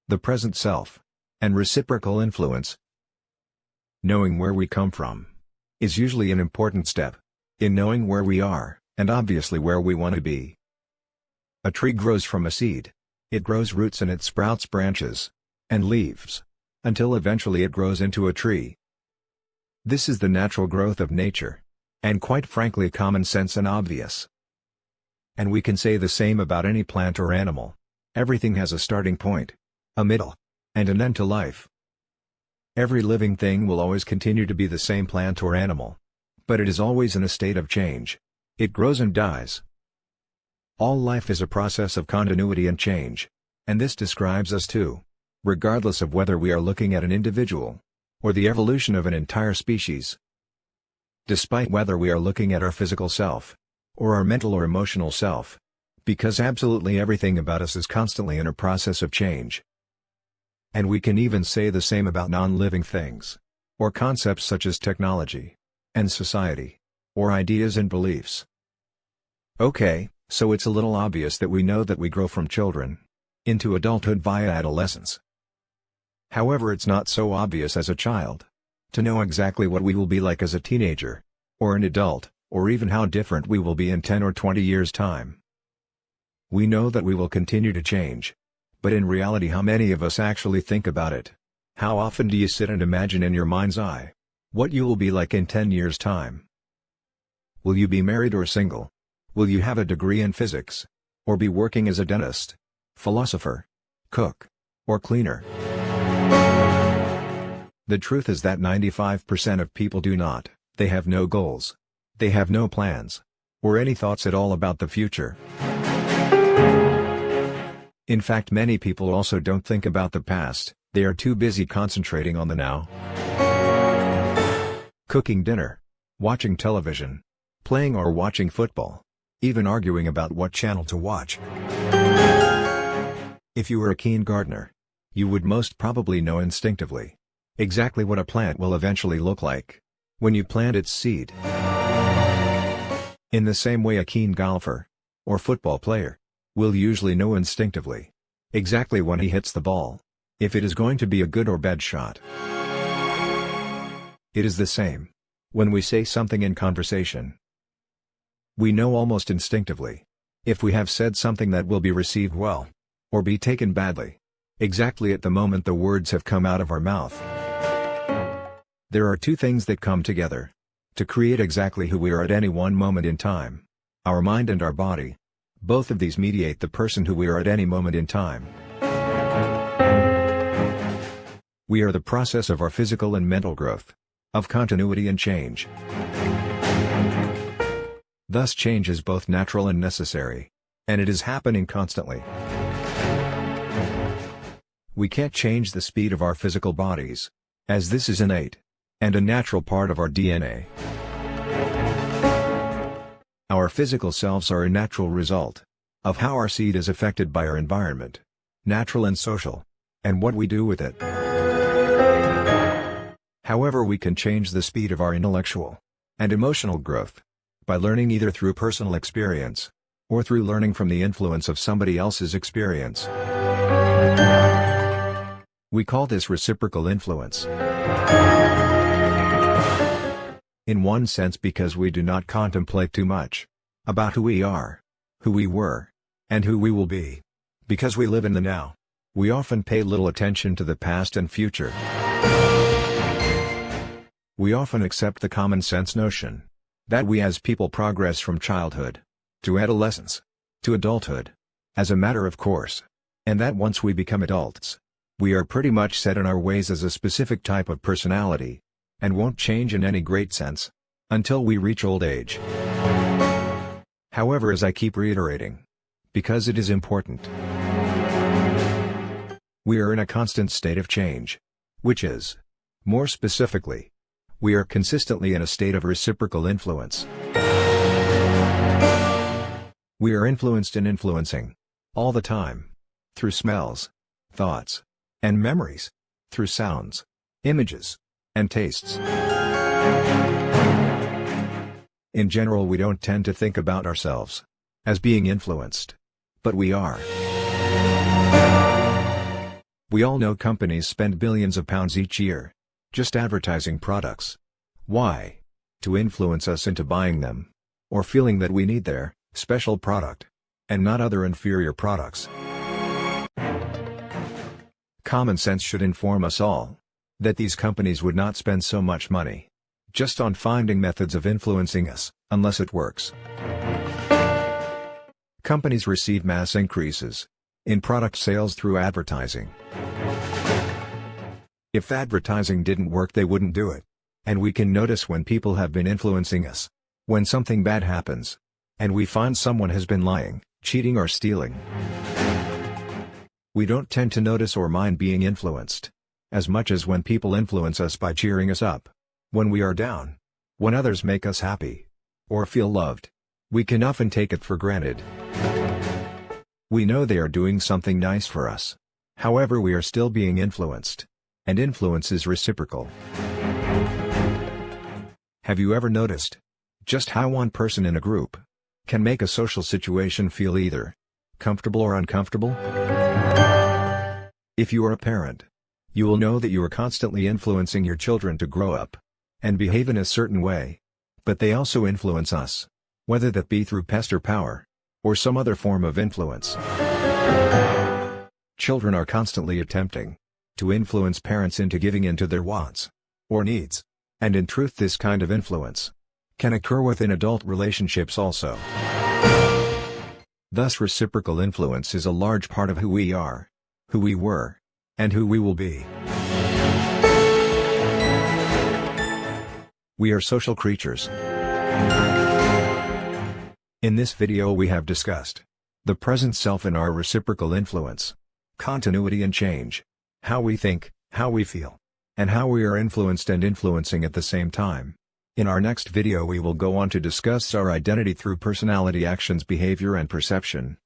the present self, and reciprocal influence. Knowing where we come from is usually an important step in knowing where we are, and obviously where we want to be. A tree grows from a seed. It grows roots and it sprouts branches and leaves, until eventually it grows into a tree. This is the natural growth of nature, and quite frankly common sense and obvious. And we can say the same about any plant or animal. Everything has a starting point, a middle, and an end to life. Every living thing will always continue to be the same plant or animal, but it is always in a state of change. It grows and dies. All life is a process of continuity and change, and this describes us too, regardless of whether we are looking at an individual or the evolution of an entire species. Despite whether we are looking at our physical self or our mental or emotional self, because absolutely everything about us is constantly in a process of change. And we can even say the same about non-living things, or concepts such as technology and society, or ideas and beliefs. Okay, so it's a little obvious that we know that we grow from children into adulthood via adolescence. However, it's not so obvious as a child to know exactly what we will be like as a teenager, or an adult, or even how different we will be in 10 or 20 years' time. We know that we will continue to change, but in reality, how many of us actually think about it? How often do you sit and imagine in your mind's eye what you will be like in 10 years' time? Will you be married or single? Will you have a degree in physics, or be working as a dentist, philosopher, cook, or cleaner? The truth is that 95% of people do not. They have no goals. They have no plans, or any thoughts at all about the future. In fact, many people also don't think about the past. They are too busy concentrating on the now. Cooking dinner, watching television, playing or watching football, even arguing about what channel to watch. If you were a keen gardener, you would most probably know instinctively exactly what a plant will eventually look like when you plant its seed. In the same way, a keen golfer or football player will usually know instinctively exactly when he hits the ball, if it is going to be a good or bad shot. It is the same when we say something in conversation. We know almost instinctively if we have said something that will be received well, or be taken badly, exactly at the moment the words have come out of our mouth. There are two things that come together to create exactly who we are at any one moment in time: our mind and our body. Both of these mediate the person who we are at any moment in time. We are the process of our physical and mental growth, of continuity and change. Thus, change is both natural and necessary, and it is happening constantly. We can't change the speed of our physical bodies, as this is innate and a natural part of our DNA. Our physical selves are a natural result of how our seed is affected by our environment, natural and social, and what we do with it. However, we can change the speed of our intellectual and emotional growth by learning either through personal experience or through learning from the influence of somebody else's experience. We call this reciprocal influence. In one sense, because we do not contemplate too much about who we are, who we were, and who we will be. Because we live in the now, we often pay little attention to the past and future. We often accept the common sense notion that we as people progress from childhood to adolescence to adulthood as a matter of course, and that once we become adults, we are pretty much set in our ways as a specific type of personality, and won't change in any great sense until we reach old age. However, as I keep reiterating, because it is important, we are in a constant state of change, which is, more specifically, we are consistently in a state of reciprocal influence. We are influenced and influencing, all the time, through smells, thoughts, and memories, through sounds, images, and tastes. In general, we don't tend to think about ourselves as being influenced, but we are. We all know companies spend billions of pounds each year just advertising products. Why? To influence us into buying them, or feeling that we need their special product, and not other inferior products. Common sense should inform us all that these companies would not spend so much money just on finding methods of influencing us, unless it works. Companies receive mass increases in product sales through advertising. If advertising didn't work, they wouldn't do it. And we can notice when people have been influencing us. When something bad happens, and we find someone has been lying, cheating or stealing. We don't tend to notice or mind being influenced as much as when people influence us by cheering us up when we are down. When others make us happy or feel loved, we can often take it for granted. We know they are doing something nice for us. However, we are still being influenced. And influence is reciprocal. Have you ever noticed just how one person in a group can make a social situation feel either comfortable or uncomfortable? If you are a parent, you will know that you are constantly influencing your children to grow up and behave in a certain way. But they also influence us, whether that be through pest or power, or some other form of influence. Children are constantly attempting to influence parents into giving in to their wants or needs. And in truth, this kind of influence can occur within adult relationships also. Thus, reciprocal influence is a large part of who we are, who we were, and who we will be. We are social creatures. In this video we have discussed the present self and our reciprocal influence, continuity and change, how we think, how we feel, and how we are influenced and influencing at the same time. In our next video we will go on to discuss our identity through personality, actions, behavior and perception.